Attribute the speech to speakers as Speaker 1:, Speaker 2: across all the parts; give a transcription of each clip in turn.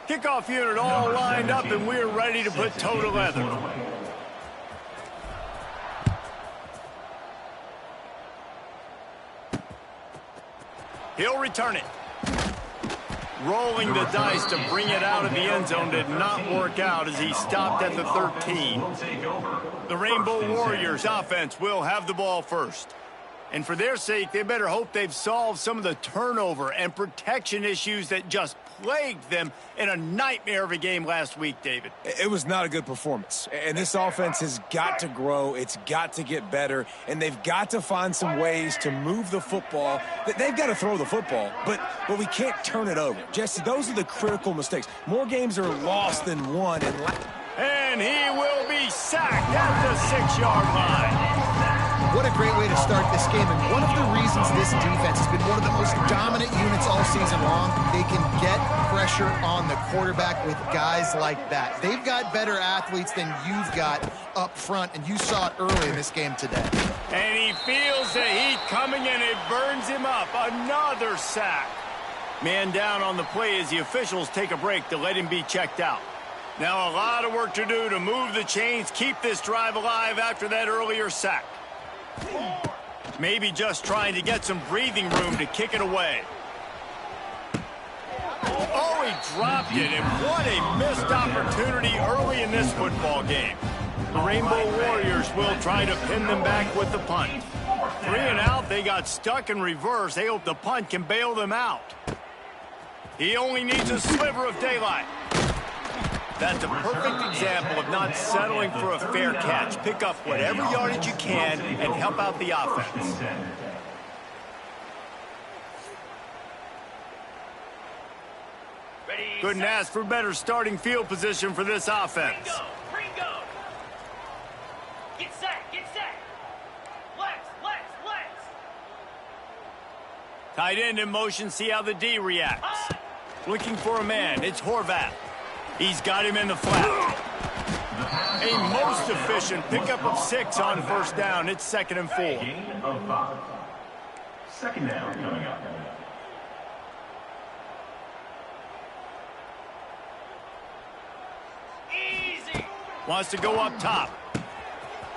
Speaker 1: Kickoff unit all lined up, and we're ready to put toe to leather. He'll return it. Rolling the dice to bring it out of the end zone did not work out as he stopped at the 13. The Rainbow Warriors offense will have the ball first. And for their sake, they better hope they've solved some of the turnover and protection issues that just plagued them in a nightmare of a game last week, David.
Speaker 2: It was not a good performance. And this offense has got to grow. It's got to get better. And they've got to find some ways to move the football. They've got to throw the football, but we can't turn it over. Jesse, those are the critical mistakes. More games are lost than won.
Speaker 1: And he will be sacked at the 6-yard line.
Speaker 3: What a great way to start this game, and one of the reasons this defense has been one of the most dominant units all season long, they can get pressure on the quarterback with guys like that. They've got better athletes than you've got up front, and you saw it early in this game today.
Speaker 1: And he feels the heat coming, and it burns him up. Another sack. Man down on the play as the officials take a break to let him be checked out. Now a lot of work to do to move the chains, keep this drive alive after that earlier sack. Maybe just trying to get some breathing room to kick it away. Oh, he dropped it, and what a missed opportunity early in this football game. The Rainbow Warriors will try to pin them back with the punt. 3 and out, they got stuck in reverse. They hope the punt can bail them out. He only needs a sliver of daylight. That's a perfect example of not settling for a fair catch. Pick up whatever yardage you can and help out the offense. Couldn't ask for better starting field position for this offense.
Speaker 4: Ringo. Get set, get set. Let's.
Speaker 1: Tight end in motion, see how the D reacts. Looking for a man, it's Horvath. He's got him in the flat. A most efficient pickup of 6 on first down. It's 2nd and 4.
Speaker 5: Gain of 5. Second down coming up.
Speaker 4: Easy.
Speaker 1: Wants to go up top.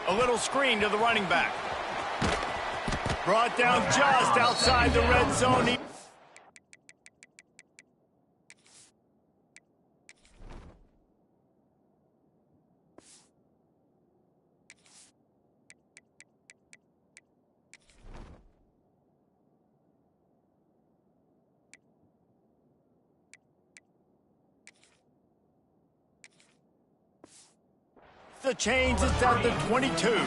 Speaker 1: A little screen to the running back. Brought down just outside the red zone. The change is at the 22.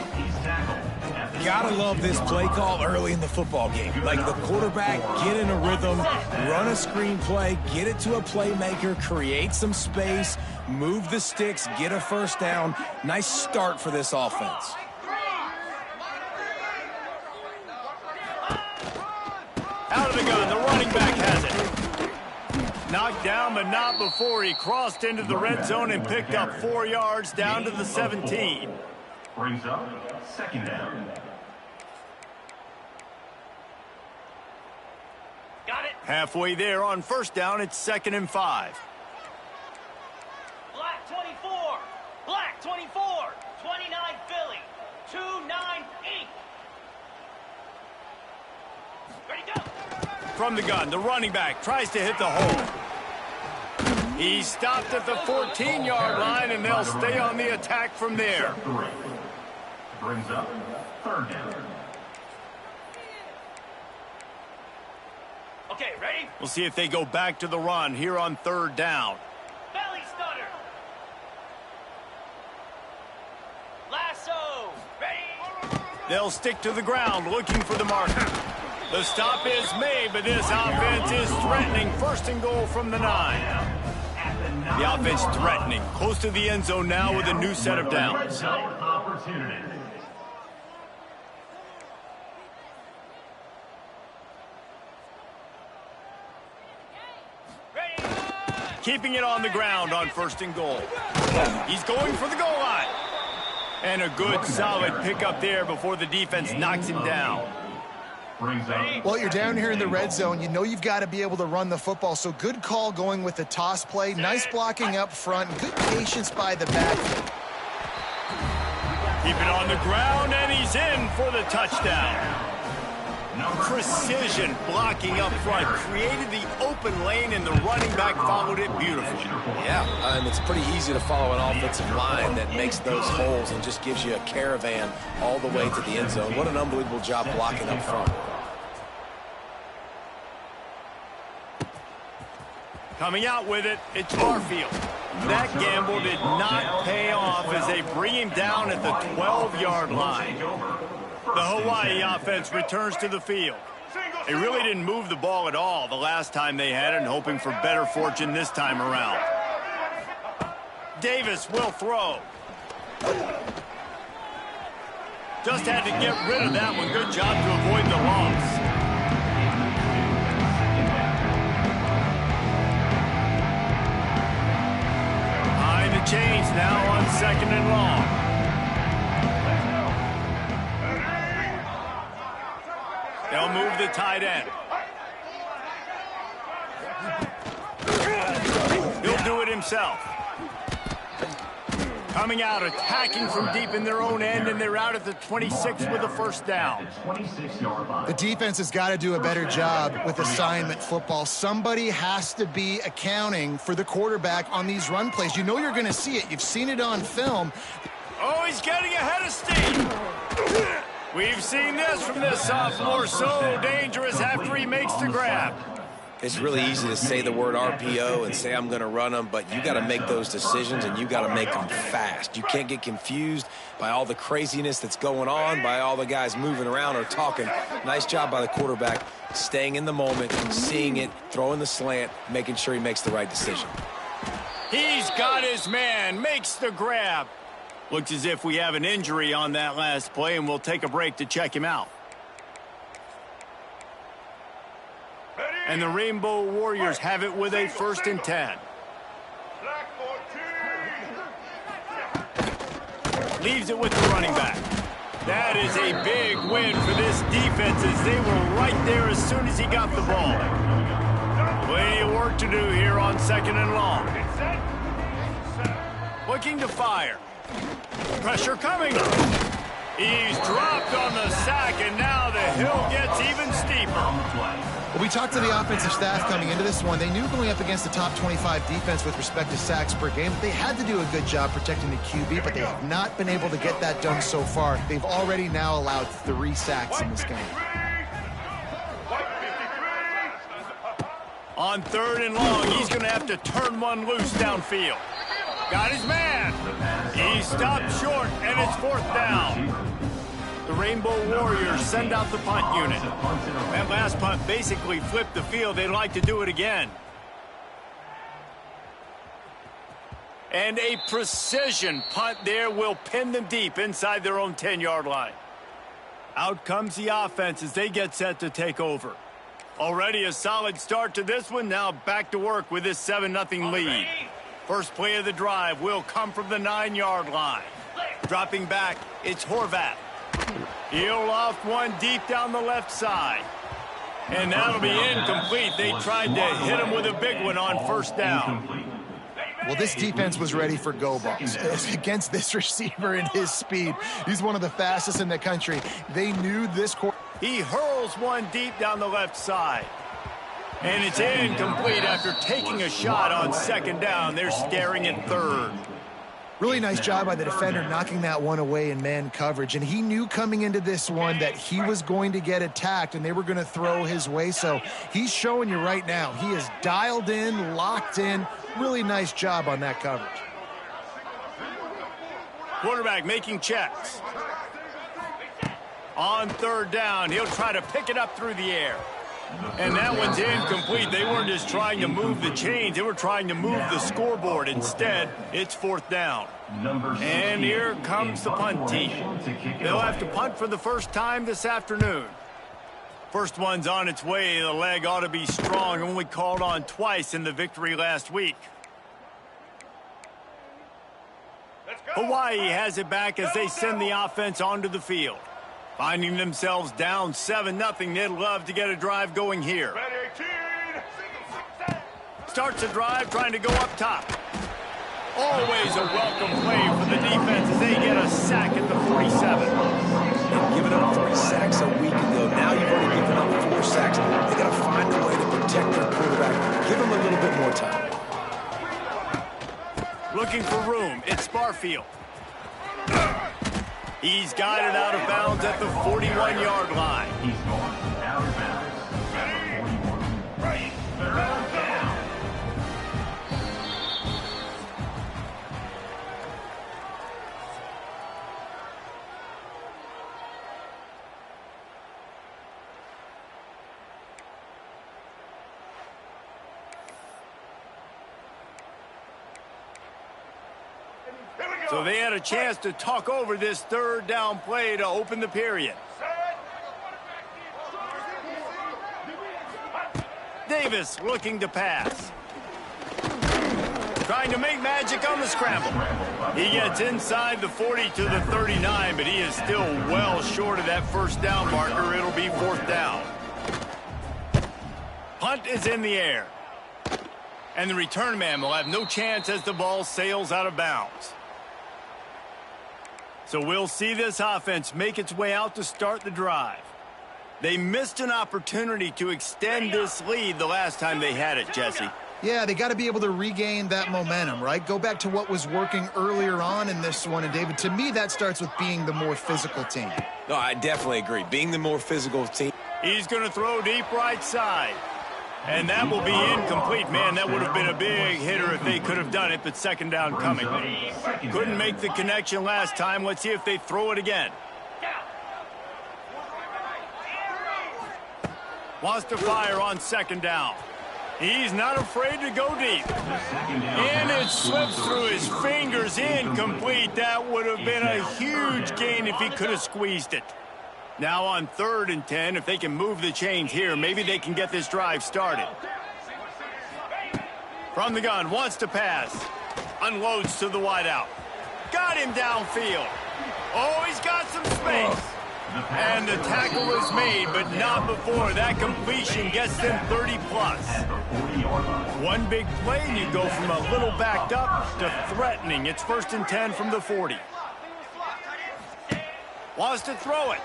Speaker 2: Gotta love this play call early in the football game. Like the quarterback, get in a rhythm, run a screen play, get it to a playmaker, create some space, move the sticks, get a first down. Nice start for this offense.
Speaker 1: Out of the gun, the running back has it. Knocked down, but not before he crossed into the red zone and picked up 4 yards down to the 17.
Speaker 5: Brings up 2nd down.
Speaker 4: Got it.
Speaker 1: Halfway there on first down, it's 2nd and 5.
Speaker 4: Black 24. Black 24. 29 Philly. 2-9 Inc. Ready, go.
Speaker 1: From the gun, the running back tries to hit the hole. He stopped at the 14-yard line, and they'll stay on the attack from there.
Speaker 5: 3. Brings up 3rd down.
Speaker 4: Okay, ready?
Speaker 1: We'll see if they go back to the run here on 3rd down.
Speaker 4: Belly stutter. Lasso. Ready?
Speaker 1: They'll stick to the ground looking for the marker. The stop is made, but this offense is threatening. 1st and goal from the 9. The offense threatening. Close to the end zone now with a new set of downs.
Speaker 5: Opportunity.
Speaker 1: Keeping it on the ground on 1st and goal. He's going for the goal line. And a good, solid pickup there before the defense knocks him down.
Speaker 5: Brings up.
Speaker 3: Well, you're down here in the red zone. You know you've got to be able to run the football. So good call going with the toss play. Nice blocking up front. Good patience by the backfield.
Speaker 1: Keep it on the ground, and he's in for the touchdown. Precision blocking up front created the open lane, and the running back followed it beautifully.
Speaker 2: Yeah, and it's pretty easy to follow an offensive line that makes those holes and just gives you a caravan all the way to the end zone. What an unbelievable job blocking up front.
Speaker 1: Coming out with it, it's Barfield. That gamble did not pay off as they bring him down at the 12-yard line. The Hawaii offense returns to the field. They really didn't move the ball at all the last time they had it, and hoping for better fortune this time around. Davis will throw. Just had to get rid of that one. Good job to avoid the loss. Behind the chains now on 2nd and long. They'll move the tight end. He'll do it himself. Coming out, attacking from deep in their own end, and they're out at the 26 with a first down.
Speaker 3: The defense has got to do a better job with assignment football. Somebody has to be accounting for the quarterback on these run plays. You know you're going to see it. You've seen it on film.
Speaker 1: Oh, he's getting ahead of steam. We've seen this from this sophomore, so dangerous after he makes the grab.
Speaker 2: It's really easy to say the word RPO and say I'm going to run them, but you got to make those decisions, and you got to make them fast. You can't get confused by all the craziness that's going on, by all the guys moving around or talking. Nice job by the quarterback, staying in the moment, seeing it, throwing the slant, making sure he makes the right decision.
Speaker 1: He's got his man, makes the grab. Looks as if we have an injury on that last play, and we'll take a break to check him out. And the Rainbow Warriors have it with a 1st and 10. Leaves it with the running back. That is a big win for this defense, as they were right there as soon as he got the ball. Plenty of work to do here on 2nd and long. Looking to fire. Pressure coming. He's dropped on the sack, and now the hill gets even steeper.
Speaker 3: Well, we talked to the offensive staff coming into this one. They knew going up against the top 25 defense with respect to sacks per game, they had to do a good job protecting the QB, but they have not been able to get that done so far. They've already now allowed 3 sacks in this game.
Speaker 1: On 3rd and long, he's going to have to turn one loose downfield. Got his man. He stopped short, and it's 4th down. The Rainbow Warriors send out the punt unit. That last punt basically flipped the field. They'd like to do it again. And a precision punt there will pin them deep inside their own 10-yard line. Out comes the offense as they get set to take over. Already a solid start to this one. Now back to work with this 7-0 lead. First play of the drive will come from the 9-yard line. Dropping back, it's Horvath. He'll loft one deep down the left side. And that'll be incomplete. They tried to hit him with a big one on 1st down.
Speaker 3: Well, this defense was ready for go balls against this receiver and his speed. He's one of the fastest in the country. They knew this.
Speaker 1: He hurls one deep down the left side. And it's incomplete after taking a shot on 2nd down. They're staring at 3rd.
Speaker 3: Really nice job by the defender knocking that one away in man coverage. And he knew coming into this one that he was going to get attacked and they were going to throw his way. So he's showing you right now. He is dialed in, locked in. Really nice job on that coverage.
Speaker 1: Quarterback making checks. On 3rd down, he'll try to pick it up through the air. And that one's incomplete. They weren't just trying to move the chains. They were trying to move the scoreboard. Instead, it's 4th down. And here comes the punt team. They'll have to punt for the first time this afternoon. First one's on its way. The leg ought to be strong. Only called on twice in the victory last week. Hawaii has it back as they send the offense onto the field. Finding themselves down 7-0, they'd love to get a drive going here. Starts a drive trying to go up top. Always a welcome play for the defense as they get a sack at the 47.
Speaker 2: They've given up 3 sacks a week ago. Now you've already given up 4 sacks. They got to find a way to protect their quarterback. Give him a little bit more time.
Speaker 1: Looking for room. It's Barfield. He's got it out of bounds at the 41-yard line.
Speaker 5: He's going out of bounds. At the 41. Third down.
Speaker 1: So they had a chance to talk over this third down play to open the period. Davis looking to pass. Trying to make magic on the scramble. He gets inside the 40 to the 39, but he is still well short of that first down marker. It'll be 4th down. Punt is in the air. And the return man will have no chance as the ball sails out of bounds. So we'll see this offense make its way out to start the drive. They missed an opportunity to extend this lead the last time they had it, Jesse.
Speaker 3: Yeah, they got to be able to regain that momentum, right? Go back to what was working earlier on in this one. And, David, to me, that starts with being the more physical team.
Speaker 2: No, I definitely agree. Being the more physical team.
Speaker 1: He's going to throw deep right side. And that will be incomplete. Man, that would have been a big hitter if they could have done it, but second down coming. Couldn't make the connection last time. Let's see if they throw it again. Wants to fire on second down. He's not afraid to go deep. And it slips through his fingers, incomplete. That would have been a huge gain if he could have squeezed it. Now on 3rd and 10, if they can move the chains here, maybe they can get this drive started. From the gun, wants to pass. Unloads to the wideout. Got him downfield. Oh, he's got some space. And the tackle is made, but not before that completion gets them 30-plus. One big play, and you go from a little backed up to threatening. It's 1st and 10 from the 40. Wants to throw it.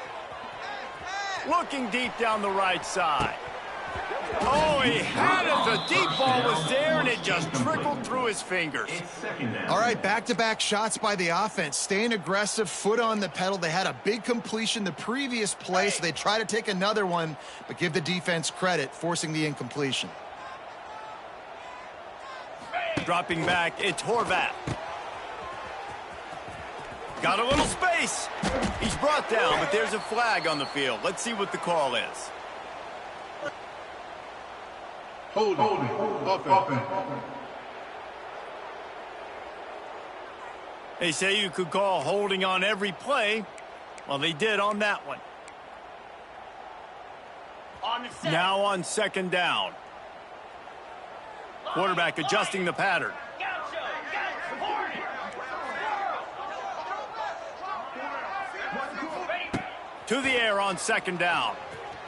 Speaker 1: Looking deep down the right side. Oh, he had it. The deep ball was there, and it just trickled through his fingers.
Speaker 3: All right, back-to-back shots by the offense. Staying aggressive, foot on the pedal. They had a big completion the previous play, so they try to take another one, but give the defense credit, forcing the incompletion.
Speaker 1: Dropping back, it's Horvath. Got a little space. He's brought down, but there's a flag on the field. Let's see what the call is.
Speaker 6: Hold it.
Speaker 1: They say you could call holding on every play. Well, they did on that one. Now on 2nd down. Quarterback adjusting the pattern. To the air on 2nd down.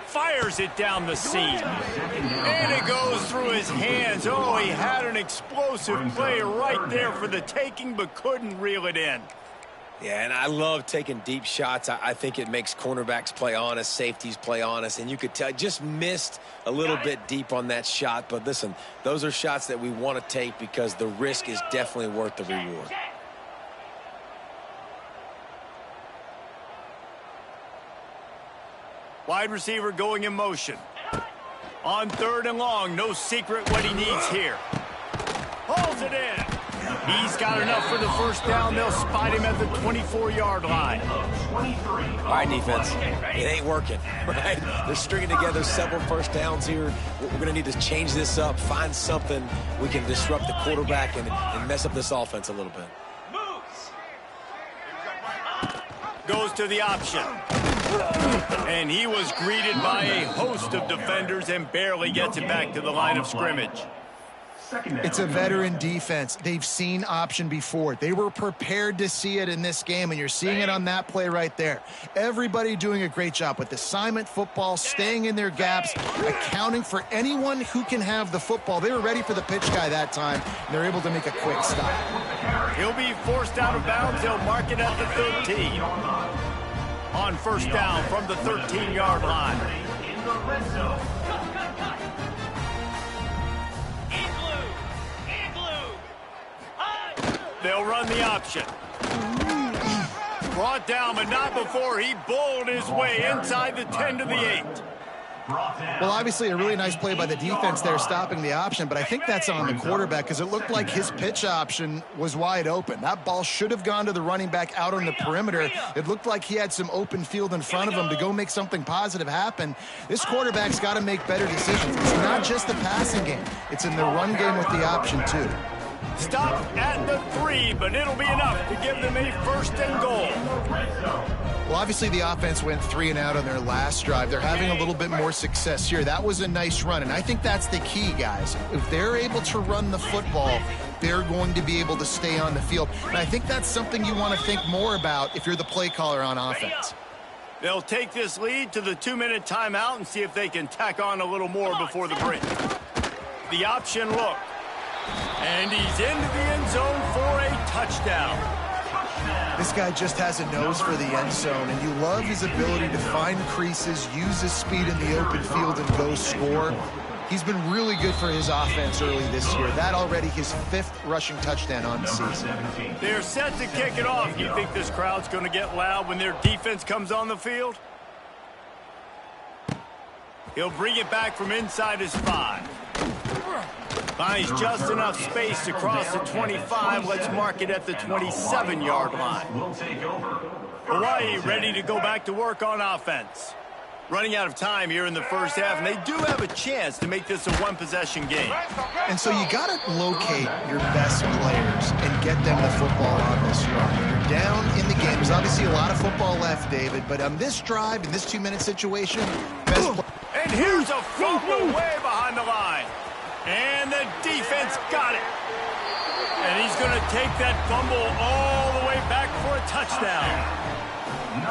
Speaker 1: Fires it down the seam. And it goes through his hands. Oh, he had an explosive play right there for the taking, but couldn't reel it in.
Speaker 2: Yeah, and I love taking deep shots. I think it makes cornerbacks play honest, safeties play honest, and you could tell just missed a little bit deep on that shot. But listen, those are shots that we want to take because the risk is definitely worth the reward.
Speaker 1: Wide receiver going in motion. On 3rd and long, no secret what he needs here. Holds it in. He's got enough for the first down. They'll spot him at the 24-yard line.
Speaker 2: All right, defense. It ain't working, right? They're stringing together several first downs here. We're going to need to change this up, find something we can disrupt the quarterback and mess up this offense a little bit.
Speaker 1: Goes to the option. And he was greeted by a host of defenders and barely gets it back to the line of scrimmage.
Speaker 3: It's a veteran defense. They've seen option before. They were prepared to see it in this game, and you're seeing it on that play right there. Everybody doing a great job with assignment football, staying in their gaps, accounting for anyone who can have the football. They were ready for the pitch guy that time, and they're able to make a quick stop.
Speaker 1: He'll be forced out of bounds. They'll mark it at the 13. On first down from the 13-yard line.
Speaker 5: In the red zone.
Speaker 4: Cut. Igloo.
Speaker 1: They'll run the option. Brought down, but not before he bowled his way inside the 10 to the 8.
Speaker 3: Well, obviously a really nice play by the defense there stopping the option, but I think that's on the quarterback because it looked like his pitch option was wide open. That ball should have gone to the running back out on the perimeter. It looked like he had some open field in front of him to go make something positive happen. This quarterback's got to make better decisions. It's not just the passing game. It's in the run game with the option, too.
Speaker 1: Stop at the 3, but it'll be enough to give them a first and goal.
Speaker 3: Well, obviously the offense went 3 and out on their last drive. They're having a little bit more success here. That was a nice run, and I think that's the key, guys. If they're able to run the football, they're going to be able to stay on the field. And I think that's something you want to think more about if you're the play caller on offense.
Speaker 1: They'll take this lead to the 2-minute timeout and see if they can tack on a little more before the break. The option look. And he's into the end zone for a touchdown.
Speaker 3: This guy just has a nose for the end zone, and you love his ability to find creases, use his speed in the open field, and go score. He's been really good for his offense early this year. That already his 5th rushing touchdown on the season.
Speaker 1: They're set to kick it off. You think this crowd's going to get loud when their defense comes on the field? He'll bring it back from inside his 5. Finds just enough space to cross the 25. Let's mark it at the 27-yard line. Hawaii ready to go back to work on offense. Running out of time here in the first half, and they do have a chance to make this a one-possession game.
Speaker 3: And so you got to locate your best players and get them the football on this run. You're down in the game. There's obviously a lot of football left, David, but on this drive, in this 2-minute situation, best play.
Speaker 1: And here's a fumble way behind the line. And the defense got it. And he's going to take that fumble all the way back for a touchdown.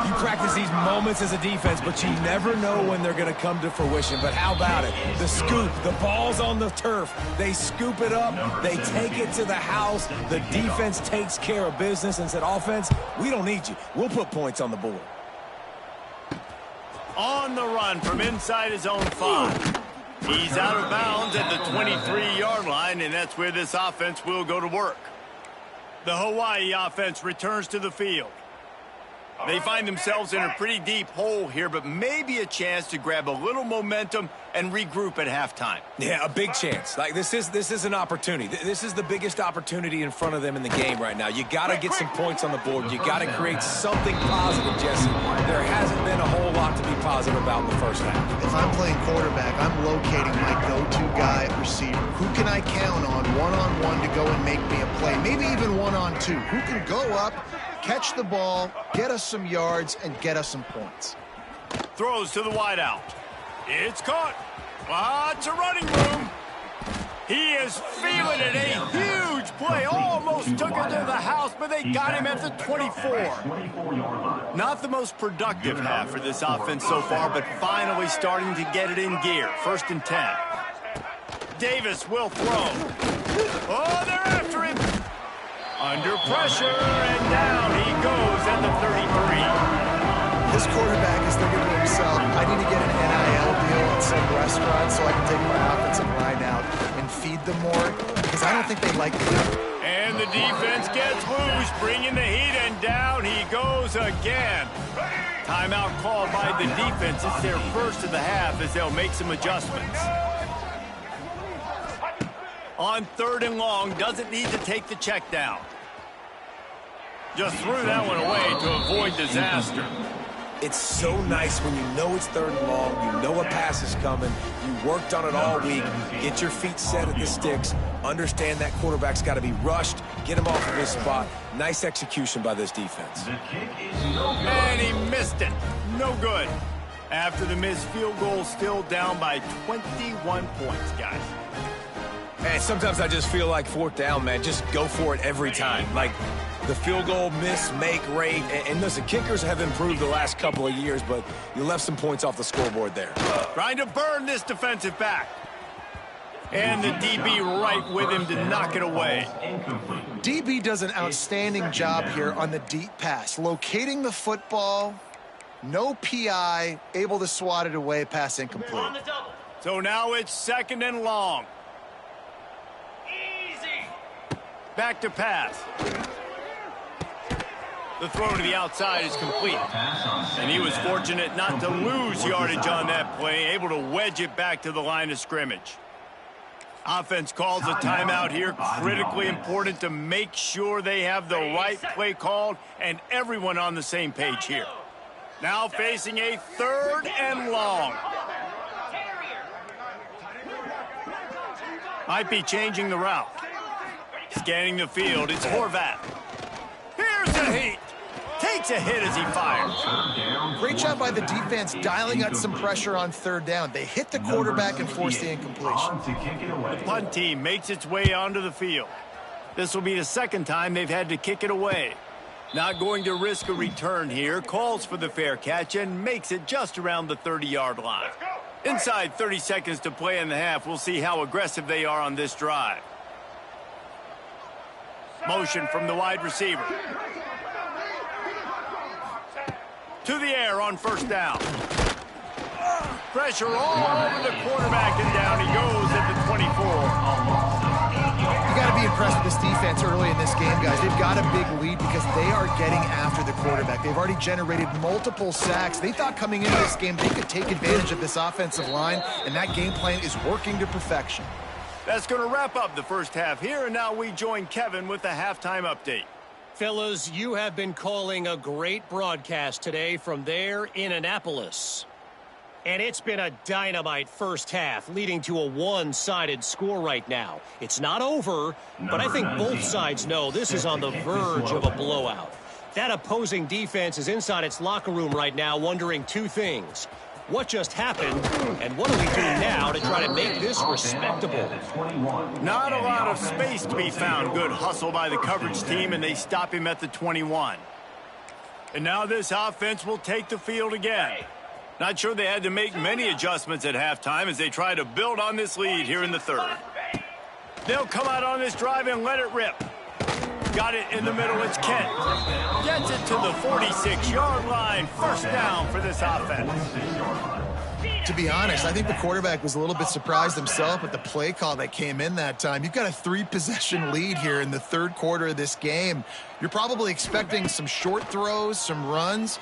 Speaker 2: You practice these moments as a defense, but you never know when they're going to come to fruition. But how about it? The scoop, the ball's on the turf. They scoop it up. They take it to the house. The defense takes care of business and said, offense, we don't need you. We'll put points on the board.
Speaker 1: On the run from inside his own 5. He's out of bounds at the 23-yard line, and that's where this offense will go to work. The Hawaii offense returns to the field. They find themselves in a pretty deep hole here, but maybe a chance to grab a little momentum and regroup at halftime.
Speaker 2: Yeah, a big chance. Like this is an opportunity. This is the biggest opportunity in front of them in the game right now. You got to get some points on the board. You got to create something positive, Jesse. There hasn't been a whole lot to be positive about in the first half.
Speaker 3: If I'm playing quarterback, I'm locating my go-to guy at receiver. Who can I count on one-on-one to go and make me a play? Maybe even one-on-two. Who can go up, catch the ball, get us some yards, and get us some points.
Speaker 1: Throws to the wideout. It's caught. Lots of running room. He is feeling it. A huge play. Almost took it to the house, but they got him at the 24. Not the most productive half for this offense so far, but finally starting to get it in gear. 1st and 10. Davis will throw. Oh, they're after him. Under pressure, and down he goes at the 33.
Speaker 3: This quarterback is thinking to himself, I need to get an NIL deal at some restaurant so I can take my offensive line out and feed them more, because I don't think they like it.
Speaker 1: And the defense gets loose, bringing the heat, and down he goes again. Timeout called by the defense. It's their first of the half as they'll make some adjustments. On 3rd and long, doesn't need to take the check down. Just threw that one away to avoid disaster.
Speaker 2: It's so nice when you know it's 3rd and long, you know a pass is coming, you worked on it all week, get your feet set at the sticks, understand that quarterback's got to be rushed, get him off of his spot. Nice execution by this defense.
Speaker 1: And he missed it. No good. After the missed field goal, still down by 21 points, guys.
Speaker 2: And sometimes I just feel like fourth down, man, just go for it every time. Like the field goal miss-make rate. And listen, kickers have improved the last couple of years, but you left some points off the scoreboard there.
Speaker 1: Trying to burn this defensive back. And the DB right with him to knock it away.
Speaker 3: DB does an outstanding job here on the deep pass. Locating the football, no PI, able to swat it away, pass incomplete.
Speaker 4: On the double.
Speaker 1: So now it's 2nd and long.
Speaker 4: Easy.
Speaker 1: Back to pass. The throw to the outside is complete. And he was fortunate not to lose yardage on that play, able to wedge it back to the line of scrimmage. Offense calls a timeout here. Critically important to make sure they have the right play called and everyone on the same page here. Now facing a 3rd and long. Might be changing the route. Scanning the field, it's Horvat. Here's the heat. Takes a hit as he fires.
Speaker 3: Great job by the defense dialing out some pressure on 3rd down. They hit the quarterback and forced the incompletion.
Speaker 1: The punt team makes its way onto the field. This will be the 2nd time they've had to kick it away. Not going to risk a return here. Calls for the fair catch and makes it just around the 30-yard line. Inside 30 seconds to play in the half. We'll see how aggressive they are on this drive. Motion from the wide receiver. To the air on 1st down. Pressure all over the quarterback, and down he goes at the 24.
Speaker 3: You got to be impressed with this defense early in this game, guys. They've got a big lead because they are getting after the quarterback. They've already generated multiple sacks. They thought coming into this game they could take advantage of this offensive line, and that game plan is working to perfection.
Speaker 1: That's going to wrap up the first half here, and now we join Kevin with the halftime update.
Speaker 7: Fellas, you have been calling a great broadcast today from there in Annapolis. And it's been a dynamite first half, leading to a one-sided score right now. It's not over, but I think both sides know this is on the verge of a blowout. That opposing defense is inside its locker room right now wondering 2 things. What just happened, and what do we do now to try to make this respectable?
Speaker 1: Not a lot of space to be found. Good hustle by the coverage team, and they stop him at the 21. And now this offense will take the field again. Not sure they had to make many adjustments at halftime as they try to build on this lead here in the 3rd. They'll come out on this drive and let it rip. Got it in the middle, it's Kent. Gets it to the 46-yard line. 1st down for this offense.
Speaker 3: To be honest, I think the quarterback was a little bit surprised himself at the play call that came in that time. You've got a 3-possession lead here in the 3rd quarter of this game. You're probably expecting some short throws, some runs.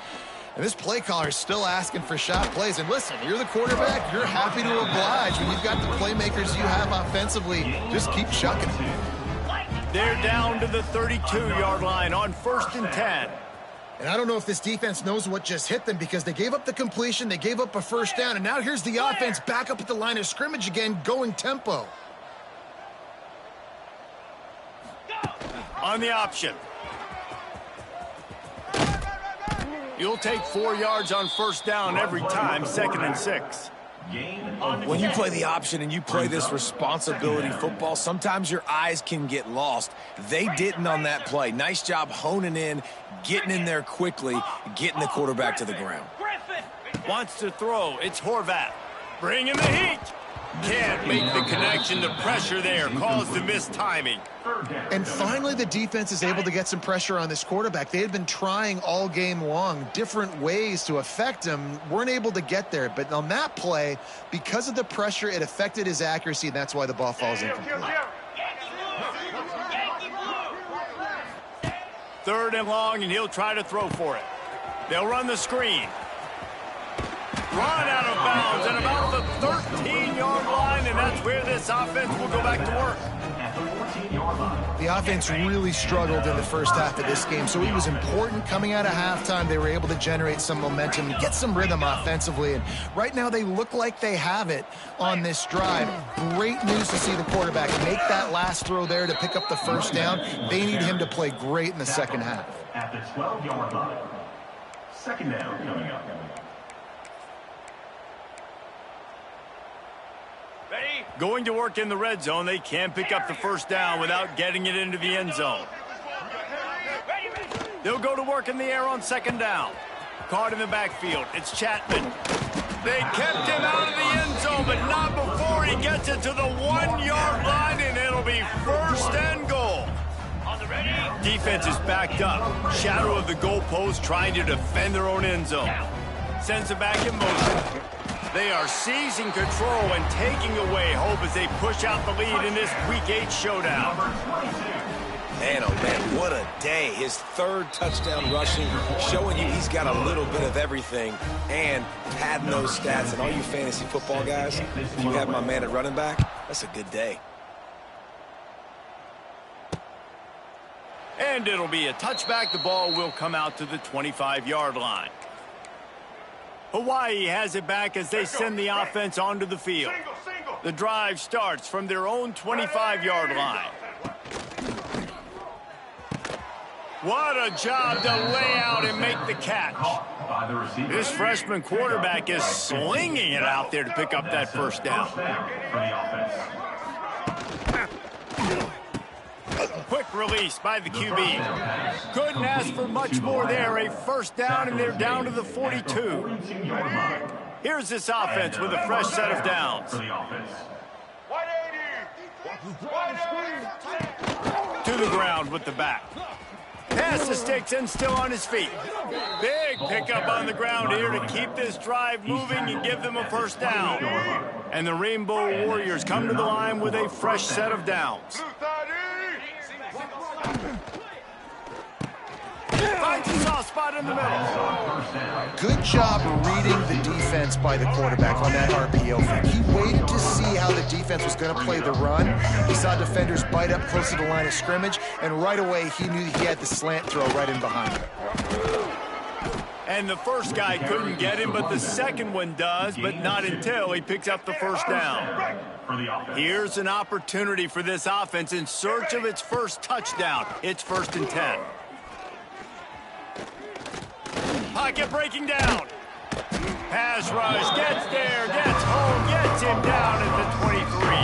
Speaker 3: And this play caller is still asking for shot plays. And listen, you're the quarterback. You're happy to oblige. When you've got the playmakers you have offensively, just keep chucking it.
Speaker 1: They're down to the 32-yard line on 1st and 10.
Speaker 3: And I don't know if this defense knows what just hit them because they gave up the completion, they gave up a 1st down, and now here's the offense back up at the line of scrimmage again, going tempo.
Speaker 1: On the option. You'll take 4 yards on 1st down every time, 2nd and 6.
Speaker 2: When you play the option and you play this responsibility football, sometimes your eyes can get lost. They didn't on that play. Nice job honing in, getting in there quickly, getting the quarterback to the ground.
Speaker 1: Wants to throw. It's Horvat. Bringing the heat. Can't make the connection. The pressure there caused the missed timing.
Speaker 3: And finally, the defense is able to get some pressure on this quarterback. They had been trying all game long different ways to affect him. Weren't able to get there. But on that play, because of the pressure, it affected his accuracy, and that's why the ball falls incomplete.
Speaker 1: 3rd and long, and he'll try to throw for it. They'll run the screen. Run out of bounds at about the 13-yard line, and that's where this offense will go back to work.
Speaker 3: The offense really struggled in the first half of this game, so it was important coming out of halftime. They were able to generate some momentum, get some rhythm offensively, and right now they look like they have it on this drive. Great news to see the quarterback make that last throw there to pick up the 1st down. They need him to play great in the second half.
Speaker 5: At the 12-yard line. 2nd down coming up.
Speaker 1: Going to work in the red zone, they can't pick up the first down without getting it into the end zone. They'll go to work in the air on second down. Caught in the backfield. It's Chapman. They kept him out of the end zone, but not before he gets it to the 1-yard line, and it'll be first and goal. Defense is backed up. Shadow of the goalpost trying to defend their own end zone. Sends it back in motion. They are seizing control and taking away hope as they push out the lead in this Week 8 showdown.
Speaker 2: Man, oh man, what a day. His third touchdown rushing, showing you he's got a little bit of everything and padding those stats. And all you fantasy football guys, if you have my man at running back, that's a good day.
Speaker 1: And it'll be a touchback. The ball will come out to the 25-yard line. Hawaii has it back as they send the offense onto the field. The drive starts from their own 25-yard line. What a job to lay out and make the catch. This freshman quarterback is slinging it out there to pick up that first down. Quick release by the QB. Couldn't ask for much more there. A first down, and they're down to the 42. Here's this offense with a fresh set of downs. To the ground with the back. Pass the sticks and still on his feet. Big pickup on the ground here to keep this drive moving and give them a first down. And the Rainbow Warriors come to the line with a fresh set of downs. Finds a soft spot in the middle.
Speaker 3: Good job reading the defense by the quarterback on that RPO fake. He waited to see how the defense was going to play the run. He saw defenders bite up close to the line of scrimmage, and right away he knew he had the slant throw right in behind him.
Speaker 1: And the first guy couldn't get him, but the second one does, but not until he picks up the first down. Here's an opportunity for this offense in search of its first touchdown. It's 1st and 10. Pocket breaking down. Pass rush, gets there, gets home, gets him down at the 23.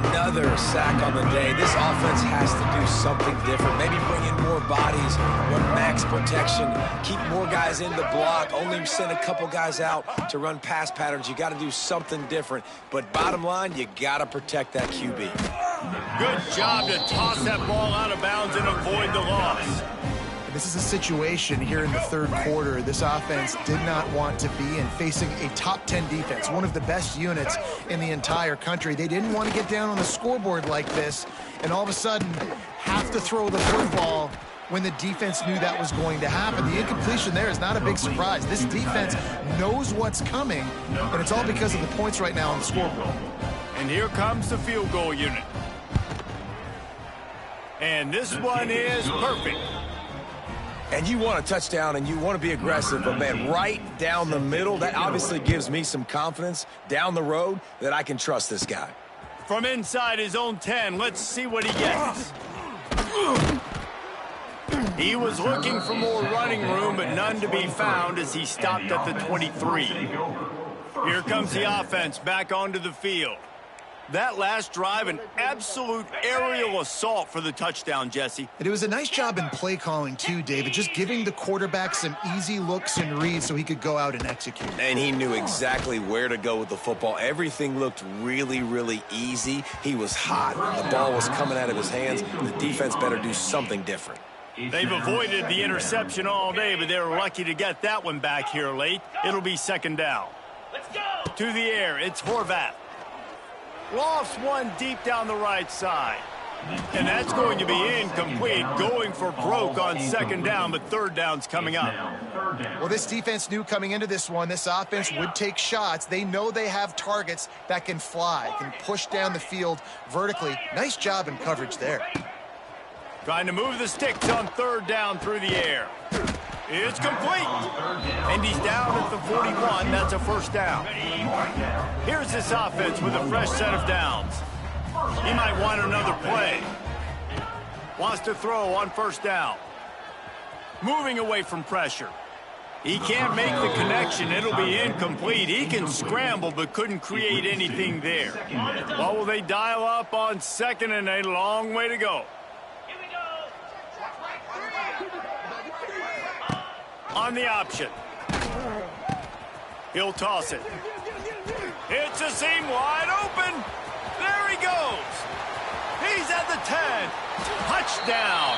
Speaker 2: Another sack on the day. This offense has to do something different. Maybe bring in more bodies, run max protection, keep more guys in the block, only send a couple guys out to run pass patterns. You got to do something different. But bottom line, you got to protect that QB.
Speaker 1: Good job to toss that ball out of bounds and avoid the loss.
Speaker 3: This is a situation here in the third quarter this offense did not want to be in, facing a top 10 defense, one of the best units in the entire country. They didn't want to get down on the scoreboard like this and all of a sudden have to throw the football when the defense knew that was going to happen. The incompletion there is not a big surprise. This defense knows what's coming, and it's all because of the points right now on the scoreboard.
Speaker 1: And here comes the field goal unit. And this one is perfect.
Speaker 2: And you want a touchdown and you want to be aggressive, but man, right down the middle, that obviously gives me some confidence down the road that I can trust this guy.
Speaker 1: From inside his own 10, let's see what he gets. He was looking for more running room, but none to be found as he stopped at the 23. Here comes the offense back onto the field. That last drive, an absolute aerial assault for the touchdown, Jesse.
Speaker 3: And it was a nice job in play calling too, David, just giving the quarterback some easy looks and reads so he could go out and execute.
Speaker 2: And he knew exactly where to go with the football. Everything looked really, really easy. He was hot. The ball was coming out of his hands. The defense better do something different.
Speaker 1: They've avoided the interception all day, but they're lucky to get that one back here late. It'll be 2nd down.
Speaker 4: Let's go!
Speaker 1: To the air, it's Horvath. Lofts one deep down the right side. And that's going to be incomplete, going for broke on 2nd down, but 3rd down's coming up.
Speaker 3: Well, this defense knew coming into this one, this offense would take shots. They know they have targets that can fly, can push down the field vertically. Nice job in coverage there.
Speaker 1: Trying to move the sticks on 3rd down through the air. It's complete. And he's down at the 41. That's a 1st down. Here's this offense with a fresh set of downs. He might want another play. Wants to throw on 1st down. Moving away from pressure. He can't make the connection. It'll be incomplete. He can scramble but couldn't create anything there. What will they dial up on second and a long way to go? On the option. He'll toss it. It's a seam wide open. There he goes. He's at the 10. Touchdown.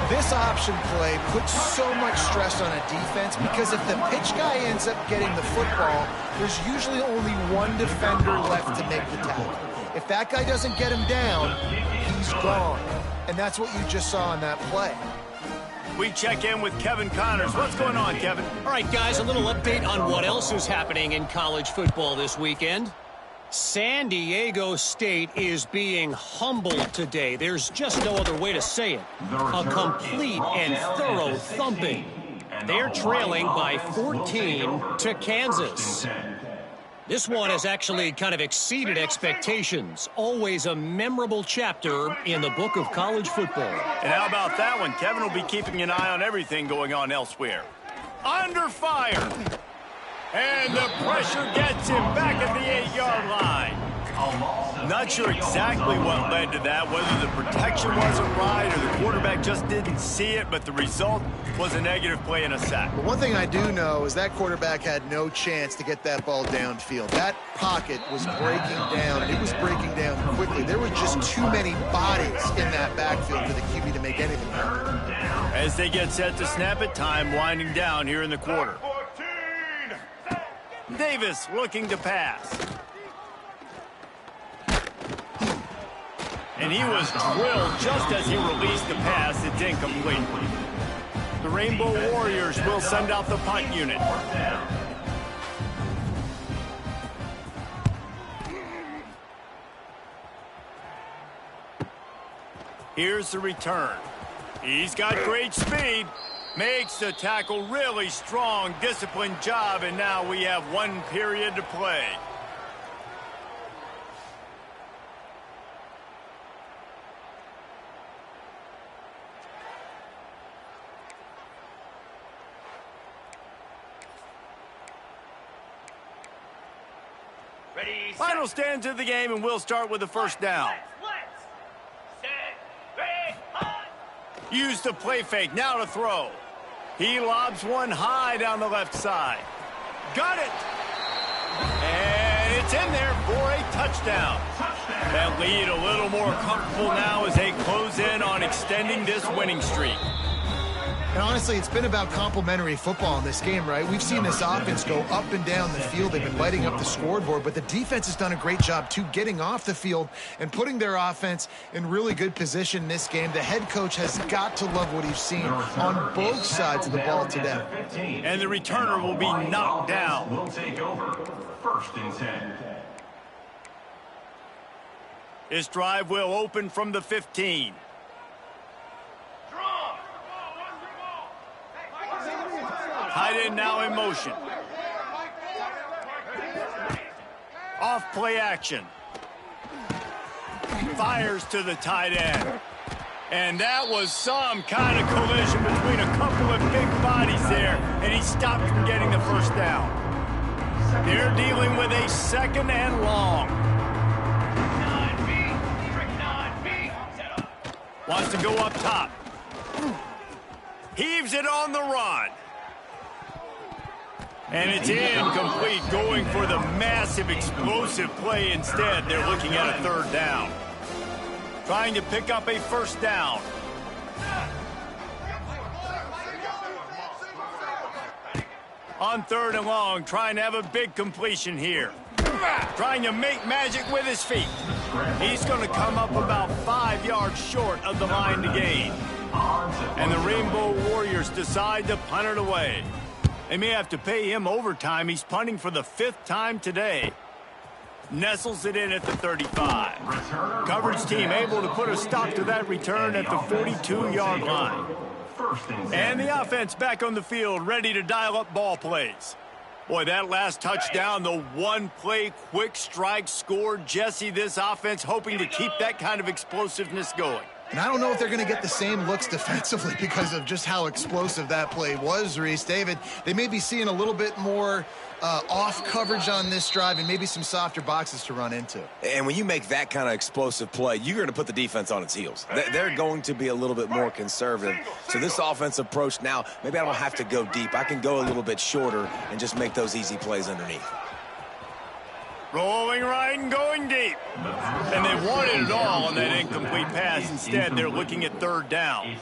Speaker 3: This option play puts so much stress on a defense because if the pitch guy ends up getting the football, there's usually only one defender left to make the tackle. If that guy doesn't get him down, he's gone. And that's what you just saw in that play.
Speaker 1: We check in with Kevin Connors. What's going on, Kevin?
Speaker 7: All right, guys, a little update on what else is happening in college football this weekend. San Diego State is being humbled today. There's just no other way to say it. A complete and thorough thumping. They're trailing by 14 to Kansas. This one has actually kind of exceeded expectations. Always a memorable chapter in the book of college football.
Speaker 1: And how about that one? Kevin will be keeping an eye on everything going on elsewhere. Under fire. And the pressure gets him back at the 8-yard line. Not sure exactly what led to that, whether the protection wasn't right or the quarterback just didn't see it, but the result was a negative play and a sack.
Speaker 3: But one thing I do know is that quarterback had no chance to get that ball downfield. That pocket was breaking down, and it was breaking down quickly. There were just too many bodies in that backfield for the QB to make anything happen.
Speaker 1: As they get set to snap it, time winding down here in the quarter. Davis looking to pass. And he was drilled just as he released the pass. It's incomplete. The Rainbow Warriors will send out the punt unit. Here's the return. He's got great speed. Makes the tackle really strong, disciplined job, and now we have one period to play.
Speaker 4: Ready,
Speaker 1: Final stands of the game, and we'll start with the first down. Use the play fake, now to throw. He lobs one high down the left side. Got it! And it's in there for a touchdown. That lead a little more comfortable now as they close in on extending this winning streak.
Speaker 3: And honestly, it's been about complementary football in this game, right? We've seen this offense go up and down the field. They've been lighting up the scoreboard, but the defense has done a great job, too, getting off the field and putting their offense in really good position in this game. The head coach has got to love what he's seen on both sides of the ball today.
Speaker 1: And the returner will be knocked down.
Speaker 5: Will take over. First and 10.
Speaker 1: This drive will open from the 15. Tight end now in motion. Off play action. Fires to the tight end. And that was some kind of collision between a couple of big bodies there, and he stopped from getting the first down. They're dealing with a second and long. Wants to go up top. Heaves it on the run. And it's incomplete, going for the massive explosive play instead. They're looking at a third down. Trying to pick up a first down. On third and long, trying to have a big completion here. Trying to make magic with his feet. He's going to come up about 5 yards short of the line to gain. And the Rainbow Warriors decide to punt it away. They may have to pay him overtime. He's punting for the 5th time today. Nestles it in at the 35. Coverage team able to put a stop to that return at the 42-yard line. And the offense back on the field, ready to dial up ball plays. Boy, that last touchdown, the one-play quick strike score. Jesse, this offense hoping to keep that kind of explosiveness going.
Speaker 3: And I don't know if they're going to get the same looks defensively because of just how explosive that play was, Reese. David, they may be seeing a little bit more off coverage on this drive and maybe some softer boxes to run into.
Speaker 2: And when you make that kind of explosive play, you're going to put the defense on its heels. They're going to be a little bit more conservative. So this offensive approach now, maybe I don't have to go deep. I can go a little bit shorter and just make those easy plays underneath.
Speaker 1: Rolling right and going deep. And they wanted it all on that incomplete pass. Instead, they're looking at third down.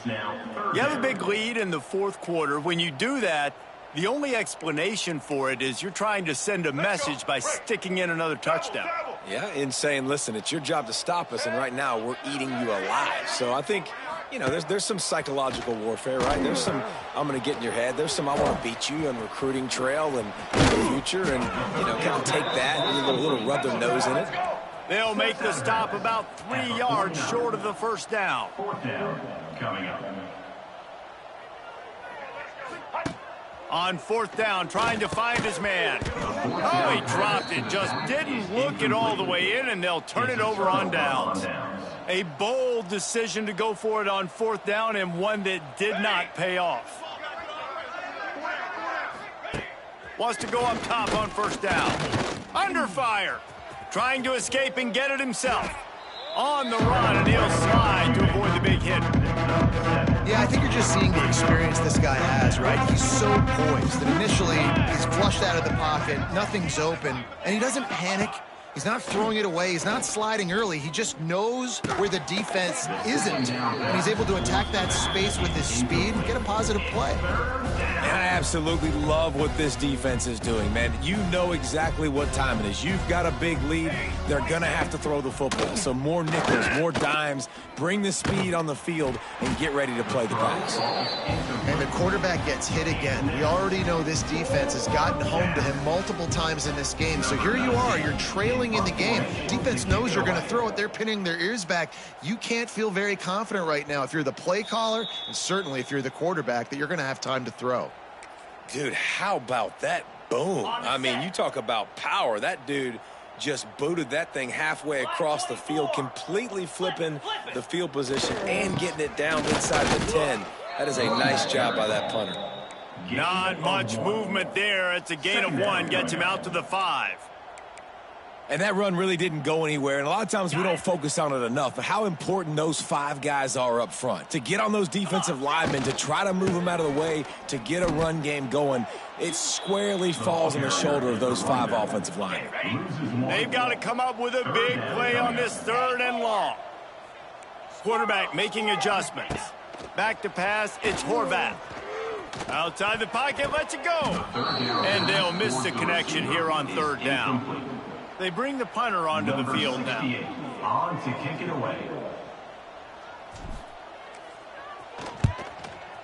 Speaker 1: You have a big lead in the fourth quarter. When you do that, the only explanation for it is you're trying to send a message by sticking in another touchdown.
Speaker 2: Yeah, and saying, listen, it's your job to stop us, and right now we're eating you alive. So I think, you know, there's some psychological warfare, right? There's some, I'm going to get in your head. There's some, I want to beat you on recruiting trail and in the future, and, you know, kind of take that and a little rub their nose in it.
Speaker 1: They'll make the stop about 3 yards short of the first down.
Speaker 5: Fourth down coming up.
Speaker 1: On fourth down, trying to find his man. Oh, he dropped it. Just didn't look it all the way in, and they'll turn it over on downs. A bold decision to go for it on fourth down, and one that did not pay off. Wants to go up top on first down. Under fire. Trying to escape and get it himself. On the run, and he'll slide to avoid the big hit.
Speaker 3: Yeah, I think you're just seeing the experience this guy has, right? He's so poised that initially he's flushed out of the pocket, nothing's open, and he doesn't panic. He's not throwing it away. He's not sliding early. He just knows where the defense isn't, and he's able to attack that space with his speed and get a positive play.
Speaker 2: And I absolutely love what this defense is doing, man. You know exactly what time it is. You've got a big lead. They're going to have to throw the football. So more nickels, more dimes, bring the speed on the field, and get ready to play the pass.
Speaker 3: And the quarterback gets hit again. We already know this defense has gotten home to him multiple times in this game. So here you are. You're trailing in the game. Defense knows you're going to throw it. They're pinning their ears back. You can't feel very confident right now if you're the play caller, and certainly if you're the quarterback, that you're going to have time to throw.
Speaker 2: Dude, how about that boom? I mean, you talk about power. That dude just booted that thing halfway across the field, completely flipping the field position and getting it down inside the 10. That is a nice job by that punter.
Speaker 1: Not much movement there. It's a gain of 1. Gets him out to the 5.
Speaker 2: And that run really didn't go anywhere, and a lot of times we don't focus on it enough, but how important those 5 guys are up front. To get on those defensive linemen, to try to move them out of the way, to get a run game going, it squarely falls on the shoulder of those 5 offensive linemen.
Speaker 1: They've got to come up with a big play on this 3rd and long. Quarterback making adjustments. Back to pass, it's Horvath. Outside the pocket, lets it go. And they'll miss the connection here on 3rd down. They bring the punter onto the field now.
Speaker 5: On to kick it away.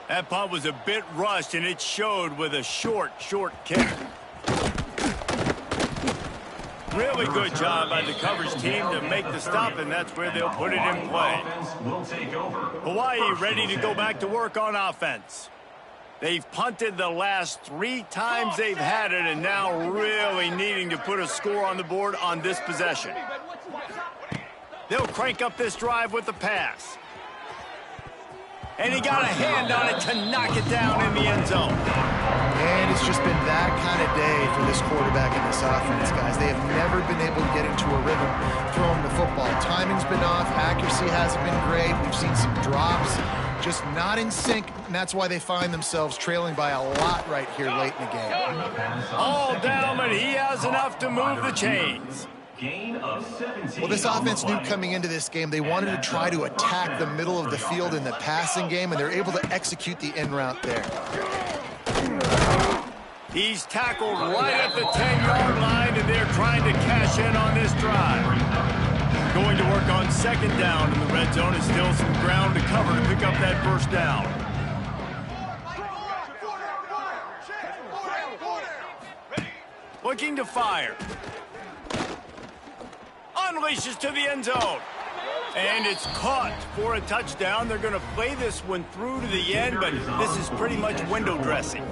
Speaker 1: That punt was a bit rushed, and it showed with a short kick. Really good job by the coverage team to make the stop, and that's where they'll put it in play. Hawaii ready to go back to work on offense. They've punted the last 3 times they've had it, and now really needing to put a score on the board on this possession. They'll crank up this drive with the pass. And he got a hand on it to knock it down in the end zone.
Speaker 3: And it's just been that kind of day for this quarterback and this offense, guys. They have never been able to get into a rhythm throwing the football. Timing's been off. Accuracy hasn't been great. We've seen some drops. Just not in sync, and that's why they find themselves trailing by a lot right here late in the game.
Speaker 1: All down, but he has enough to move the chains.
Speaker 3: Well, this offense knew coming into this game they wanted to try to attack the middle of the field in the passing game, and they're able to execute the in route there.
Speaker 1: He's tackled right at the 10-yard line, and they're trying to cash in on this drive. Going to work on 2nd down, and the red zone is still some ground to cover to pick up that first down. Looking to fire. Unleashes to the end zone. And it's caught for a touchdown. They're going to play this one through to the end, but this is pretty much window dressing.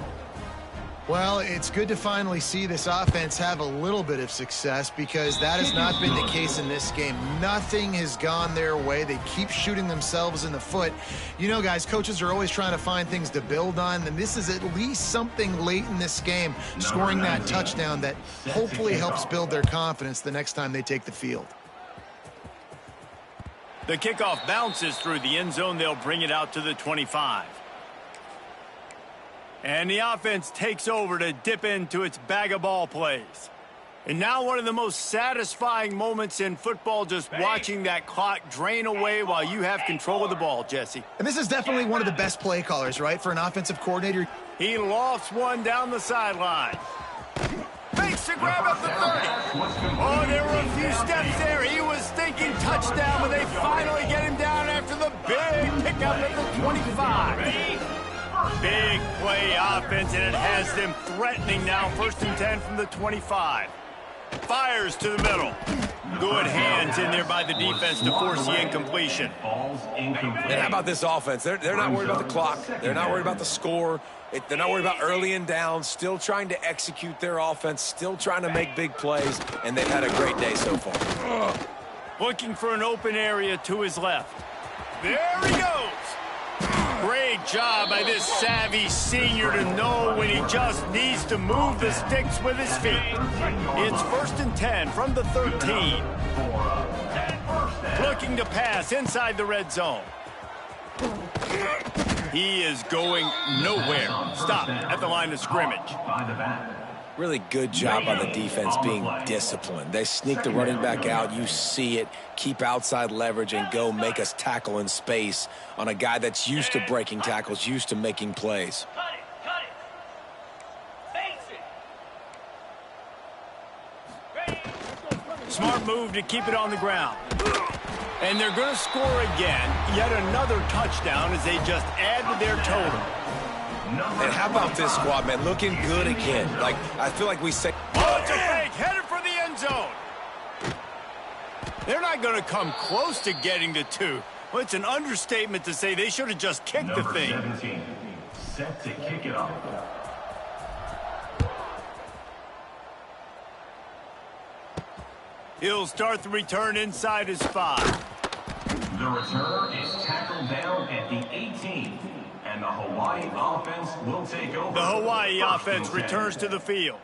Speaker 3: Well, it's good to finally see this offense have a little bit of success because that has not been the case in this game. Nothing has gone their way. They keep shooting themselves in the foot. You know, guys, coaches are always trying to find things to build on, and this is at least something late in this game, scoring that touchdown that hopefully helps build their confidence the next time they take the field.
Speaker 1: The kickoff bounces through the end zone. They'll bring it out to the 25. And the offense takes over to dip into its bag of ball plays. And now one of the most satisfying moments in football, just watching that clock drain away while you have control of the ball, Jesse.
Speaker 3: And this is definitely one of the best play callers, right, for an offensive coordinator.
Speaker 1: He lofts one down the sideline. Makes the grab at the 30. Oh, there were a few steps there. He was thinking touchdown, but they finally get him down after the big pickup at the 25. Big play offense, and it has them threatening now. 1st and 10 from the 25. Fires to the middle. Good hands in there by the defense to force the incompletion.
Speaker 2: And how about this offense? They're not worried about the clock. They're not worried about the score. They're not worried about early and down. Still trying to execute their offense. Still trying to make big plays. And they've had a great day so far.
Speaker 1: Looking for an open area to his left. There he goes. Great job by this savvy senior to know when he just needs to move the sticks with his feet. It's 1st and 10 from the 13. Looking to pass inside the red zone. He is going nowhere. Stop at the line of scrimmage.
Speaker 2: Really good job by the defense being disciplined. They sneak the running back out. You see it. Keep outside leverage and go make us tackle in space on a guy that's used to breaking tackles, used to making plays.
Speaker 4: Cut it.
Speaker 1: Smart move to keep it on the ground. And they're going to score again. Yet another touchdown as they just add to their total.
Speaker 2: And how about this squad, man? Looking good again. Like, I feel like we say...
Speaker 1: Oh, it's a fake. Headed for the end zone. They're not going to come close to getting to 2. Well, it's an understatement to say they should have just kicked the thing.
Speaker 5: 17, set to kick it off.
Speaker 1: He'll start the return inside his 5.
Speaker 5: The return is tackled down at the 18. And the Hawaii offense will take over.
Speaker 1: The Hawaii offense returns to the field.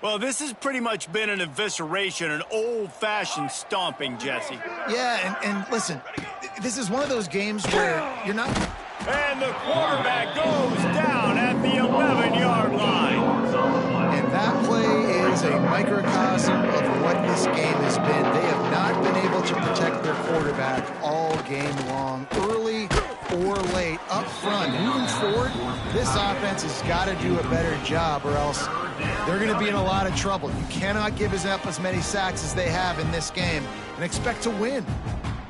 Speaker 1: Well, this has pretty much been an evisceration, an old-fashioned stomping, Jesse.
Speaker 3: Yeah, and listen, this is one of those games where you're not...
Speaker 1: And the quarterback goes down at the 11-yard line.
Speaker 3: And that play is a microcosm of what this game has been. They have not been able to protect their quarterback all game long. Early or late, up front, moving forward, this offense has got to do a better job or else they're going to be in a lot of trouble. You cannot give up as many sacks as they have in this game and expect to win.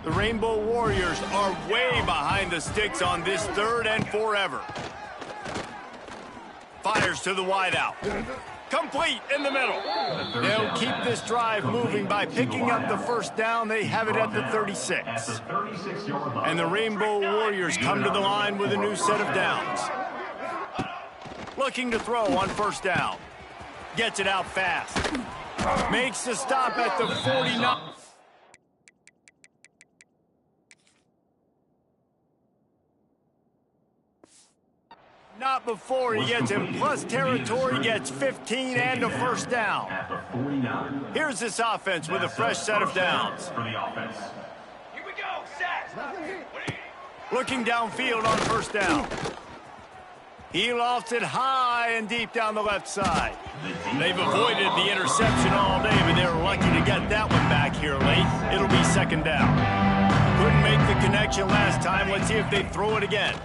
Speaker 1: The Rainbow Warriors are way behind the sticks on this 3rd and forever. Fires to the wideout. Complete in the middle. They'll keep this drive moving by picking up the 1st down. They have it at the 36. And the Rainbow Warriors come to the line with a new set of downs. Looking to throw on 1st down. Gets it out fast. Makes the stop at the 49. Not before he gets in plus territory, gets 15 and a 1st down. Here's this offense with a fresh set of downs.
Speaker 4: Here we go, Sacks.
Speaker 1: Looking downfield on 1st down. He lofts it high and deep down the left side. They've avoided the interception all day, but they're lucky to get that one back here late. It'll be 2nd down. Couldn't make the connection last time. Let's see if they throw it again.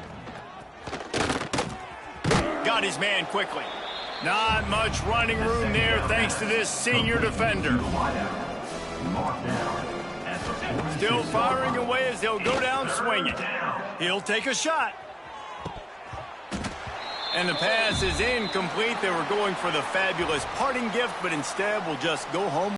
Speaker 1: Got his man quickly. Not much running room there thanks to this senior defender. Still firing away as they'll go down swinging. He'll take a shot. And the pass is incomplete. They were going for the fabulous parting gift, but instead will just go home.